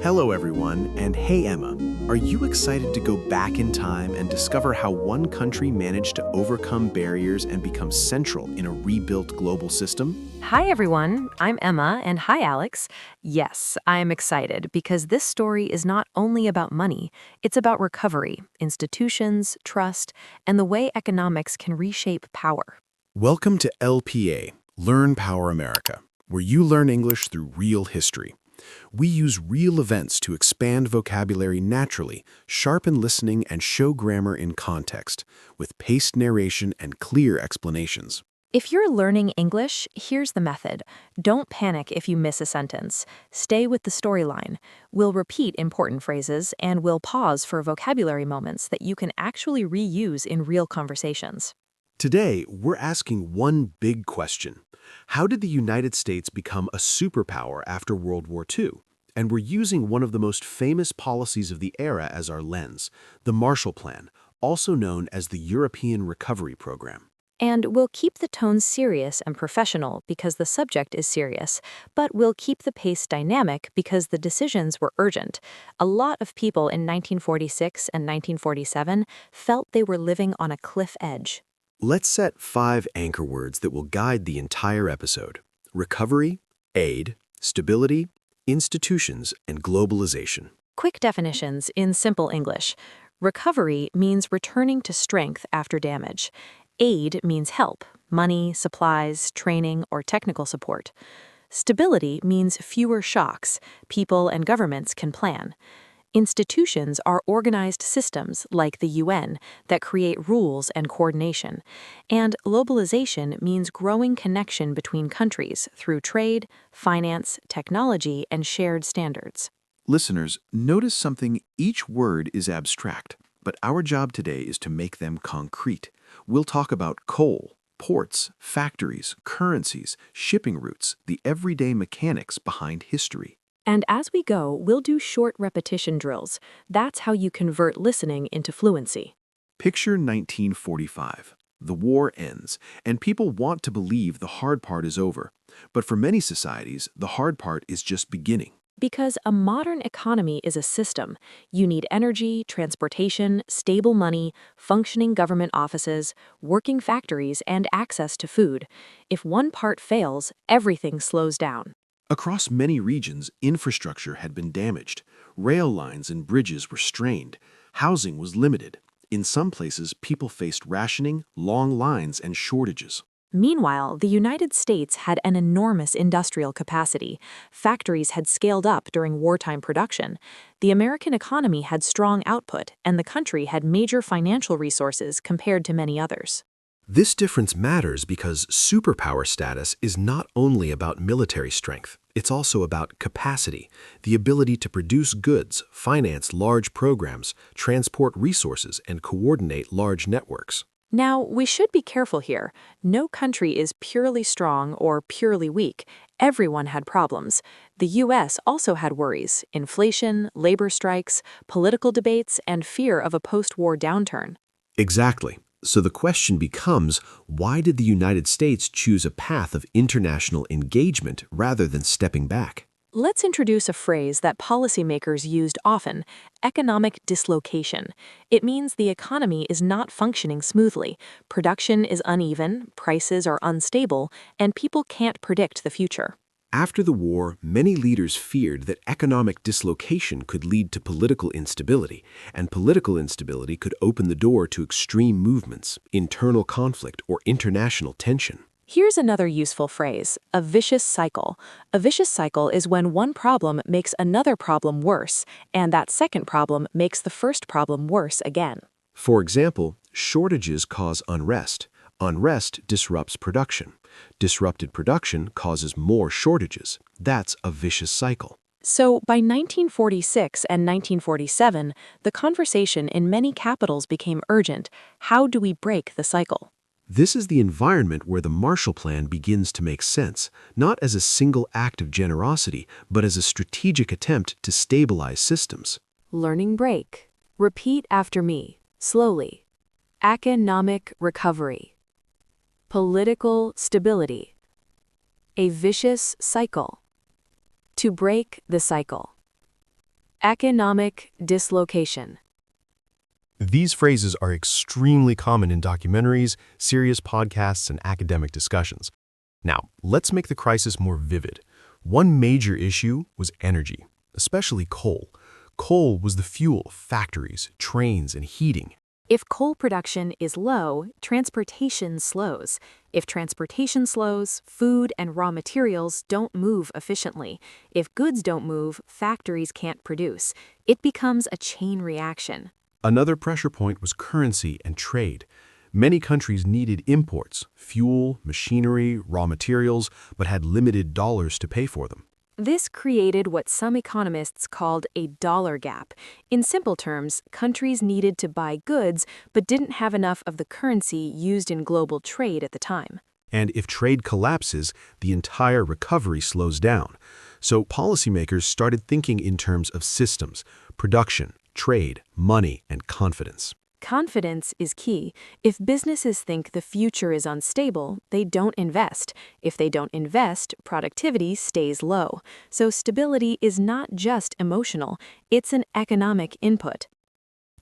Hello, everyone, and hey, Emma. Are you excited to go back in time and discover how one country managed to overcome barriers and become central in a rebuilt global system? Hi, everyone. I'm Emma, and hi, Alex. Yes, I'm excited because this story is not only about money, it's about recovery, institutions, trust, and the way economics can reshape power. Welcome to LPA, Learn Power America, where you learn English through real history. We use real events to expand vocabulary naturally, sharpen listening, and show grammar in context, with paced narration and clear explanations. If you're learning English, here's the method. Don't panic if you miss a sentence. Stay with the storyline. We'll repeat important phrases, and we'll pause for vocabulary moments that you can actually reuse in real conversations. Today, we're asking one big question. How did the United States become a superpower after World War II? And we're using one of the most famous policies of the era as our lens, the Marshall Plan, also known as the European Recovery Program. And we'll keep the tone serious and professional because the subject is serious, but we'll keep the pace dynamic because the decisions were urgent. A lot of people in 1946 and 1947 felt they were living on a cliff edge. Let's set 5 anchor words that will guide the entire episode: recovery, aid, stability, institutions, and globalization. Quick definitions in simple English. Recovery means returning to strength after damage. Aid means help, money, supplies, training, or technical support. Stability means fewer shocks. People and governments can plan. Institutions are organized systems like the UN that create rules and coordination. And globalization means growing connection between countries through trade, finance, technology, and shared standards. Listeners, notice something: each word is abstract, but our job today is to make them concrete. We'll talk about coal, ports, factories, currencies, shipping routes, the everyday mechanics behind history. And as we go, we'll do short repetition drills. That's how you convert listening into fluency. Picture 1945. The war ends, and people want to believe the hard part is over. But for many societies, the hard part is just beginning. Because a modern economy is a system. You need energy, transportation, stable money, functioning government offices, working factories, and access to food. If one part fails, everything slows down. Across many regions, infrastructure had been damaged. Rail lines and bridges were strained. Housing was limited. In some places, people faced rationing, long lines, and shortages. Meanwhile, the United States had an enormous industrial capacity. Factories had scaled up during wartime production. The American economy had strong output, and the country had major financial resources compared to many others. This difference matters because superpower status is not only about military strength, it's also about capacity, the ability to produce goods, finance large programs, transport resources, and coordinate large networks. Now, we should be careful here. No country is purely strong or purely weak. Everyone had problems. The U.S. also had worries: inflation, labor strikes, political debates, and fear of a post-war downturn. Exactly. So the question becomes, why did the United States choose a path of international engagement rather than stepping back? Let's introduce a phrase that policymakers used often: economic dislocation. It means the economy is not functioning smoothly, production is uneven, prices are unstable, and people can't predict the future. After the war, many leaders feared that economic dislocation could lead to political instability, and political instability could open the door to extreme movements, internal conflict, or international tension. Here's another useful phrase: a vicious cycle. A vicious cycle is when one problem makes another problem worse, and that second problem makes the first problem worse again. For example, shortages cause unrest. Unrest disrupts production. Disrupted production causes more shortages. That's a vicious cycle. So, by 1946 and 1947, the conversation in many capitals became urgent. How do we break the cycle? This is the environment where the Marshall Plan begins to make sense, not as a single act of generosity, but as a strategic attempt to stabilize systems. Learning break. Repeat after me, slowly. Economic recovery. Political stability. A vicious cycle. To break the cycle. Economic dislocation. These phrases are extremely common in documentaries, serious podcasts, and academic discussions. Now, let's make the crisis more vivid. One major issue was energy, especially coal. Coal was the fuel of factories, trains, and heating. If coal production is low, transportation slows. If transportation slows, food and raw materials don't move efficiently. If goods don't move, factories can't produce. It becomes a chain reaction. Another pressure point was currency and trade. Many countries needed imports, fuel, machinery, raw materials, but had limited dollars to pay for them. This created what some economists called a dollar gap. In simple terms, countries needed to buy goods but didn't have enough of the currency used in global trade at the time. And if trade collapses, the entire recovery slows down. So policymakers started thinking in terms of systems, production, trade, money, and confidence. Confidence is key. If businesses think the future is unstable, they don't invest. If they don't invest, productivity stays low. So stability is not just emotional, it's an economic input.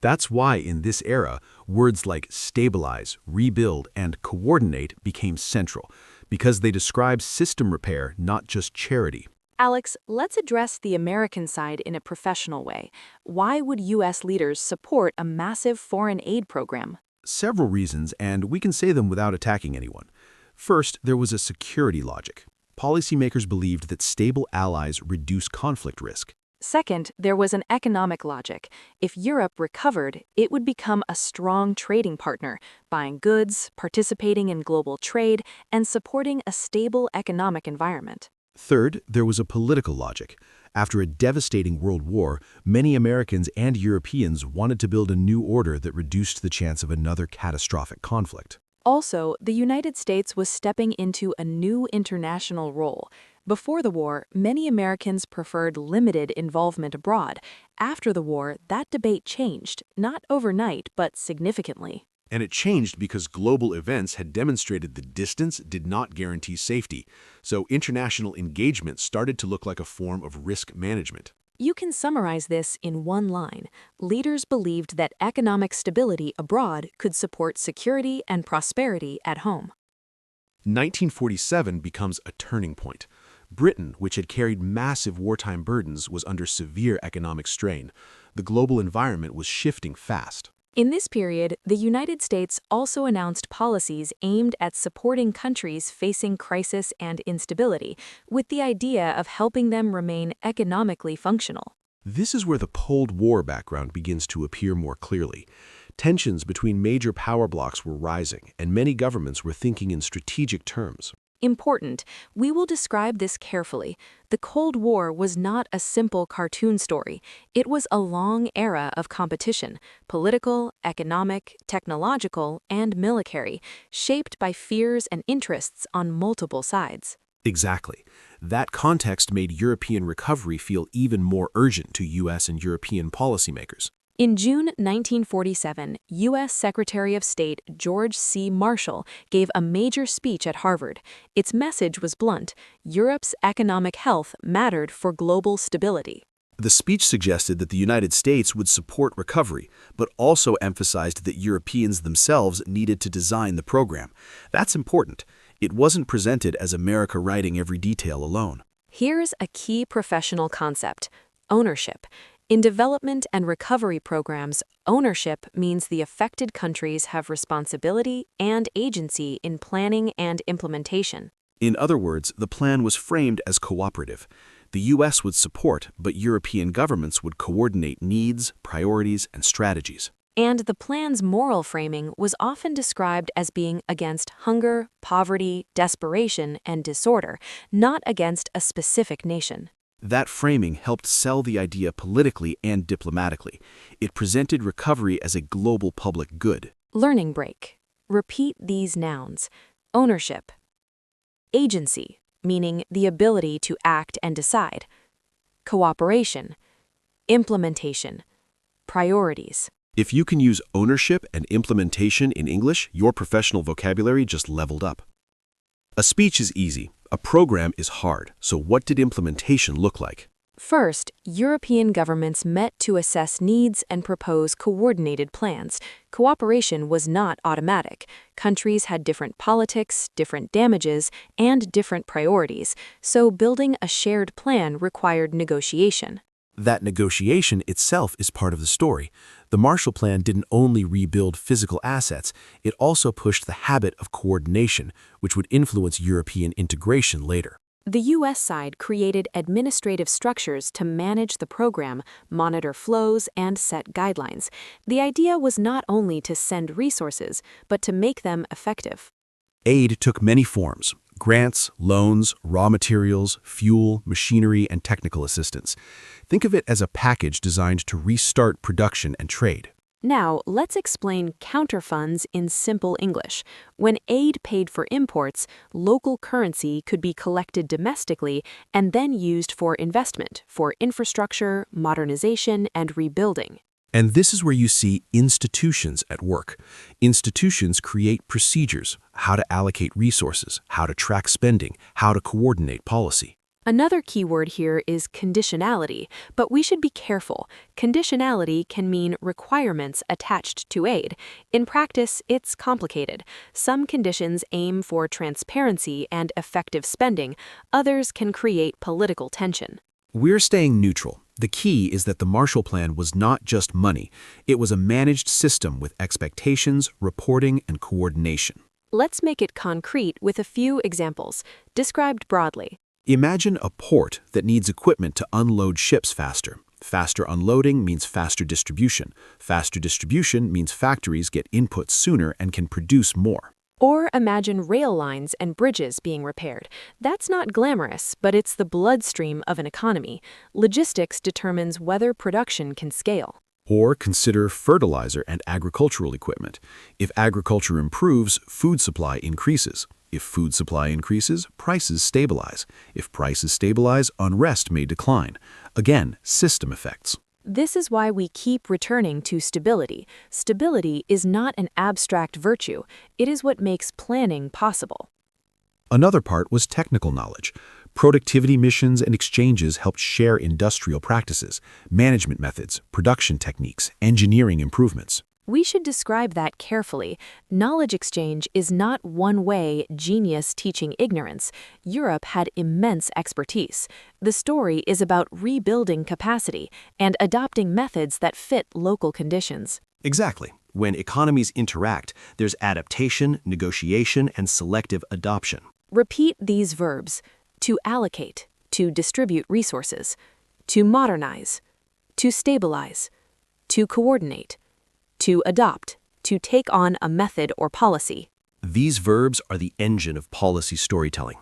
That's why in this era, words like stabilize, rebuild, and coordinate became central, because they describe system repair, not just charity. Alex, let's address the American side in a professional way. Why would U.S. leaders support a massive foreign aid program? Several reasons, and we can say them without attacking anyone. First, there was a security logic. Policymakers believed that stable allies reduce conflict risk. Second, there was an economic logic. If Europe recovered, it would become a strong trading partner, buying goods, participating in global trade, and supporting a stable economic environment. Third, there was a political logic. After a devastating world war, many Americans and Europeans wanted to build a new order that reduced the chance of another catastrophic conflict. Also, the United States was stepping into a new international role. Before the war, many Americans preferred limited involvement abroad. After the war, that debate changed, not overnight, but significantly. And it changed because global events had demonstrated the distance did not guarantee safety, so international engagement started to look like a form of risk management. You can summarize this in one line. Leaders believed that economic stability abroad could support security and prosperity at home. 1947 becomes a turning point. Britain, which had carried massive wartime burdens, was under severe economic strain. The global environment was shifting fast. In this period, the United States also announced policies aimed at supporting countries facing crisis and instability, with the idea of helping them remain economically functional. This is where the Cold War background begins to appear more clearly. Tensions between major power blocs were rising, and many governments were thinking in strategic terms. Important, we will describe this carefully. The Cold War was not a simple cartoon story. It was a long era of competition, political, economic, technological, and military, shaped by fears and interests on multiple sides. Exactly. That context made European recovery feel even more urgent to U.S. and European policymakers. In June 1947, U.S. Secretary of State George C. Marshall gave a major speech at Harvard. Its message was blunt: Europe's economic health mattered for global stability. The speech suggested that the United States would support recovery, but also emphasized that Europeans themselves needed to design the program. That's important. It wasn't presented as America writing every detail alone. Here's a key professional concept: ownership. In development and recovery programs, ownership means the affected countries have responsibility and agency in planning and implementation. In other words, the plan was framed as cooperative. The U.S. would support, but European governments would coordinate needs, priorities, and strategies. And the plan's moral framing was often described as being against hunger, poverty, desperation, and disorder, not against a specific nation. That framing helped sell the idea politically and diplomatically. It presented recovery as a global public good. Learning break. Repeat these nouns. Ownership. Agency, meaning the ability to act and decide. Cooperation. Implementation. Priorities. If you can use ownership and implementation in English, your professional vocabulary just leveled up. A speech is easy. A program is hard. So what did implementation look like? First, European governments met to assess needs and propose coordinated plans. Cooperation was not automatic. Countries had different politics, different damages, and different priorities, so building a shared plan required negotiation. That negotiation itself is part of the story. The Marshall Plan didn't only rebuild physical assets, it also pushed the habit of coordination, which would influence European integration later. The U.S. side created administrative structures to manage the program, monitor flows, and set guidelines. The idea was not only to send resources, but to make them effective. Aid took many forms: grants, loans, raw materials, fuel, machinery, and technical assistance. Think of it as a package designed to restart production and trade. Now, let's explain counterfunds in simple English. When aid paid for imports, local currency could be collected domestically and then used for investment, for infrastructure, modernization, and rebuilding. And this is where you see institutions at work. Institutions create procedures: how to allocate resources, how to track spending, how to coordinate policy. Another key word here is conditionality, but we should be careful. Conditionality can mean requirements attached to aid. In practice, it's complicated. Some conditions aim for transparency and effective spending. Others can create political tension. We're staying neutral. The key is that the Marshall Plan was not just money. It was a managed system with expectations, reporting, and coordination. Let's make it concrete with a few examples, described broadly. Imagine a port that needs equipment to unload ships faster. Faster unloading means faster distribution. Faster distribution means factories get input sooner and can produce more. Or imagine rail lines and bridges being repaired. That's not glamorous, but it's the bloodstream of an economy. Logistics determines whether production can scale. Or consider fertilizer and agricultural equipment. If agriculture improves, food supply increases. If food supply increases, prices stabilize. If prices stabilize, unrest may decline. Again, system effects. This is why we keep returning to stability. Stability is not an abstract virtue. It is what makes planning possible. Another part was technical knowledge. Productivity missions and exchanges helped share industrial practices, management methods, production techniques, engineering improvements. We should describe that carefully. Knowledge exchange is not one-way genius teaching ignorance. Europe had immense expertise. The story is about rebuilding capacity and adopting methods that fit local conditions. Exactly. When economies interact, there's adaptation, negotiation, and selective adoption. Repeat these verbs: to allocate, to distribute resources, to modernize, to stabilize, to coordinate, to adopt, to take on a method or policy. These verbs are the engine of policy storytelling.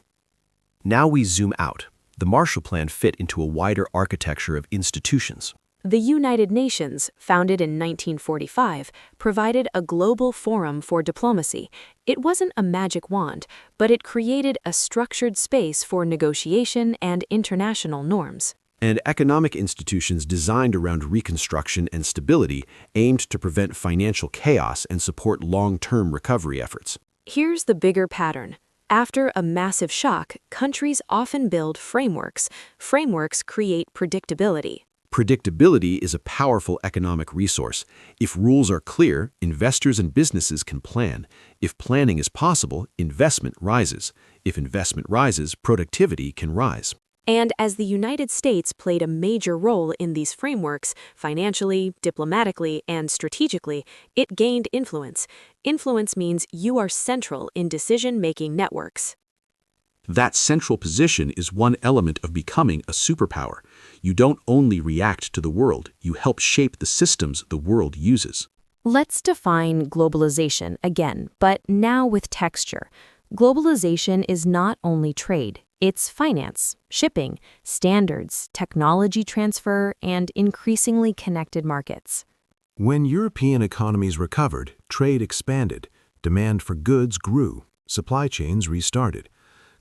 Now we zoom out. The Marshall Plan fit into a wider architecture of institutions. The United Nations, founded in 1945, provided a global forum for diplomacy. It wasn't a magic wand, but it created a structured space for negotiation and international norms. And economic institutions designed around reconstruction and stability aimed to prevent financial chaos and support long-term recovery efforts. Here's the bigger pattern. After a massive shock, countries often build frameworks. Frameworks create predictability. Predictability is a powerful economic resource. If rules are clear, investors and businesses can plan. If planning is possible, investment rises. If investment rises, productivity can rise. And as the United States played a major role in these frameworks, financially, diplomatically, and strategically, it gained influence. Influence means you are central in decision-making networks. That central position is one element of becoming a superpower. You don't only react to the world, you help shape the systems the world uses. Let's define globalization again, but now with texture. Globalization is not only trade. It's finance, shipping, standards, technology transfer, and increasingly connected markets. When European economies recovered, trade expanded, demand for goods grew, supply chains restarted,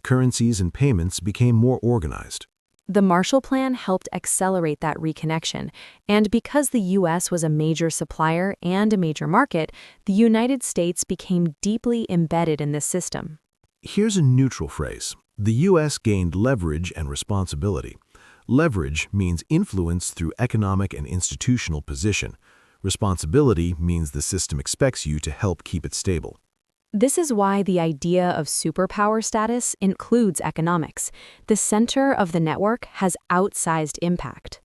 currencies and payments became more organized. The Marshall Plan helped accelerate that reconnection, and because the U.S. was a major supplier and a major market, the United States became deeply embedded in this system. Here's a neutral phrase. The U.S. gained leverage and responsibility. Leverage means influence through economic and institutional position. Responsibility means the system expects you to help keep it stable. This is why the idea of superpower status includes economics. The center of the network has outsized impact.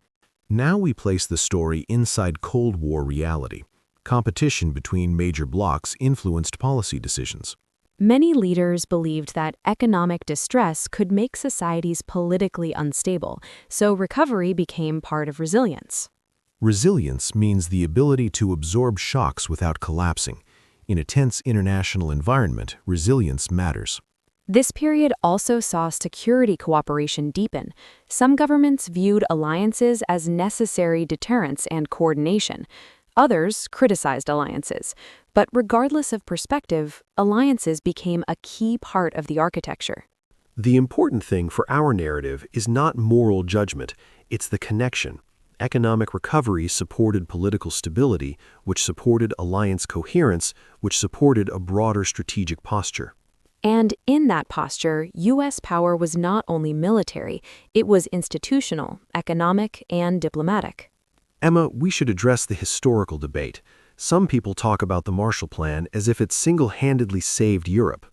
Now we place the story inside Cold War reality. Competition between major blocs influenced policy decisions. Many leaders believed that economic distress could make societies politically unstable, so recovery became part of resilience. Resilience means the ability to absorb shocks without collapsing. In a tense international environment, resilience matters. This period also saw security cooperation deepen. Some governments viewed alliances as necessary deterrence and coordination. Others criticized alliances. But regardless of perspective, alliances became a key part of the architecture. The important thing for our narrative is not moral judgment, it's the connection. Economic recovery supported political stability, which supported alliance coherence, which supported a broader strategic posture. And in that posture, U.S. power was not only military, it was institutional, economic, and diplomatic. Emma, we should address the historical debate. Some people talk about the Marshall Plan as if it single-handedly saved Europe.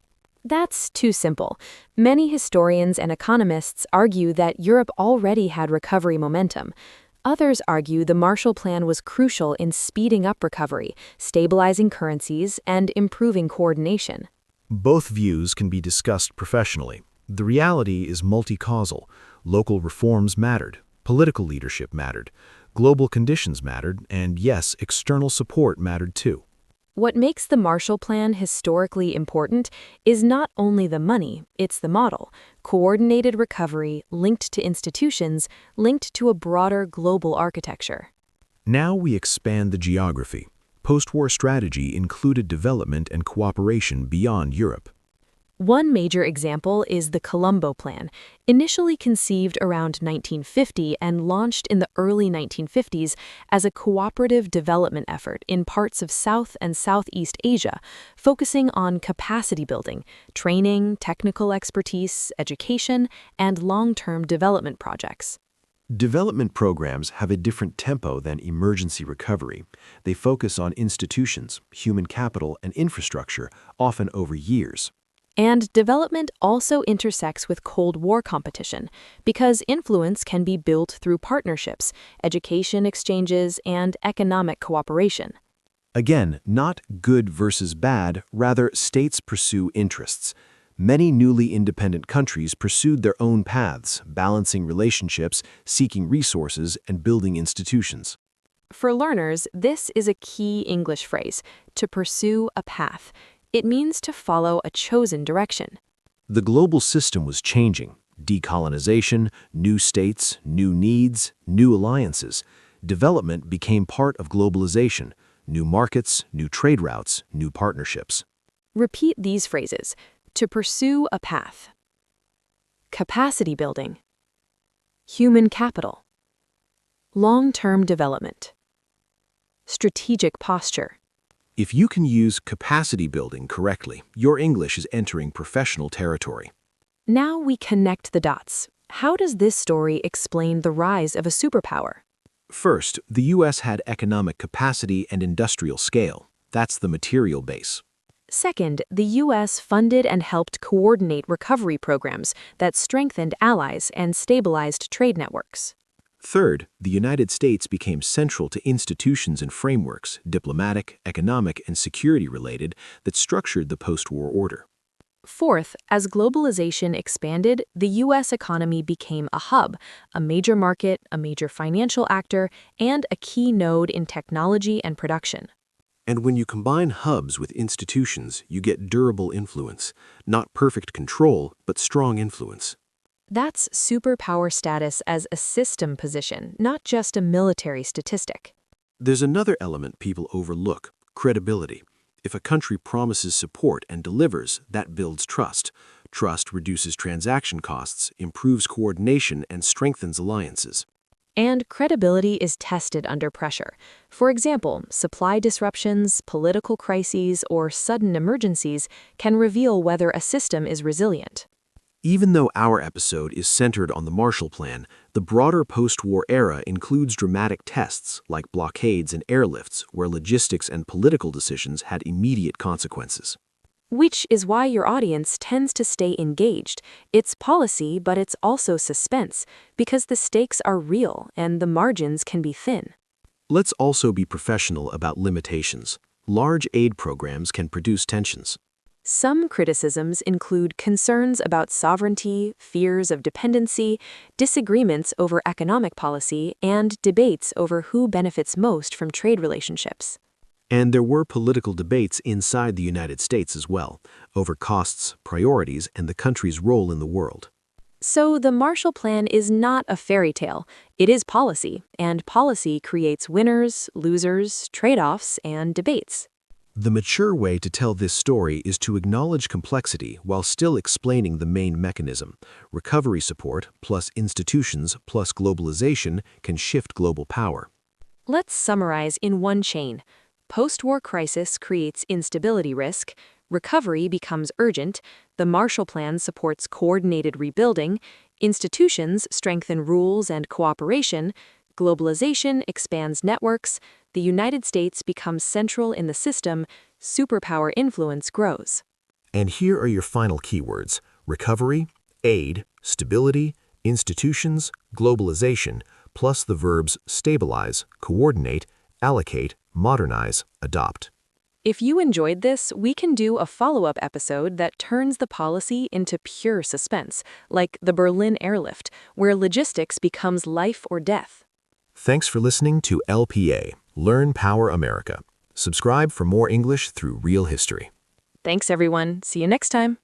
That's too simple. Many historians and economists argue that Europe already had recovery momentum. Others argue the Marshall Plan was crucial in speeding up recovery, stabilizing currencies, and improving coordination. Both views can be discussed professionally. The reality is multi-causal. Local reforms mattered. Political leadership mattered. Global conditions mattered, and yes, external support mattered too. What makes the Marshall Plan historically important is not only the money, it's the model. Coordinated recovery linked to institutions, linked to a broader global architecture. Now we expand the geography. Post-war strategy included development and cooperation beyond Europe. One major example is the Colombo Plan, initially conceived around 1950 and launched in the early 1950s as a cooperative development effort in parts of South and Southeast Asia, focusing on capacity building, training, technical expertise, education, and long-term development projects. Development programs have a different tempo than emergency recovery. They focus on institutions, human capital, and infrastructure, often over years. And development also intersects with Cold War competition, because influence can be built through partnerships, education exchanges, and economic cooperation. Again, not good versus bad, rather states pursue interests. Many newly independent countries pursued their own paths, balancing relationships, seeking resources, and building institutions. For learners, this is a key English phrase, to pursue a path. It means to follow a chosen direction. The global system was changing. Decolonization, new states, new needs, new alliances. Development became part of globalization. New markets, new trade routes, new partnerships. Repeat these phrases. To pursue a path. Capacity building. Human capital. Long-term development. Strategic posture. If you can use capacity building correctly, your English is entering professional territory. Now we connect the dots. How does this story explain the rise of a superpower? First, the U.S. had economic capacity and industrial scale. That's the material base. Second, the U.S. funded and helped coordinate recovery programs that strengthened allies and stabilized trade networks. Third, the United States became central to institutions and frameworks, diplomatic, economic, and security-related, that structured the post-war order. Fourth, as globalization expanded, the U.S. economy became a hub, a major market, a major financial actor, and a key node in technology and production. And when you combine hubs with institutions, you get durable influence. Not perfect control, but strong influence. That's superpower status as a system position, not just a military statistic. There's another element people overlook: credibility. If a country promises support and delivers, that builds trust. Trust reduces transaction costs, improves coordination, and strengthens alliances. And credibility is tested under pressure. For example, supply disruptions, political crises, or sudden emergencies can reveal whether a system is resilient. Even though our episode is centered on the Marshall Plan, The broader post-war era includes dramatic tests like blockades and airlifts where logistics and political decisions had immediate consequences. Which is why your audience tends to stay engaged. It's policy, but it's also suspense, because the stakes are real and the margins can be thin. Let's also be professional about limitations. Large aid programs can produce tensions. Some criticisms include concerns about sovereignty, fears of dependency, disagreements over economic policy, and debates over who benefits most from trade relationships. And there were political debates inside the United States as well, over costs, priorities, and the country's role in the world. So the Marshall Plan is not a fairy tale. It is policy, and policy creates winners, losers, trade-offs, and debates. The mature way to tell this story is to acknowledge complexity while still explaining the main mechanism. Recovery support plus institutions plus globalization can shift global power. Let's summarize in one chain. Post-war crisis creates instability risk, recovery becomes urgent, the Marshall Plan supports coordinated rebuilding, institutions strengthen rules and cooperation, globalization expands networks, the United States becomes central in the system, superpower influence grows. And here are your final keywords: recovery, aid, stability, institutions, globalization, plus the verbs stabilize, coordinate, allocate, modernize, adopt. If you enjoyed this, we can do a follow-up episode that turns the policy into pure suspense, like the Berlin airlift, where logistics becomes life or death. Thanks for listening to LPA, Learn Power America. Subscribe for more English through real history. Thanks, everyone. See you next time.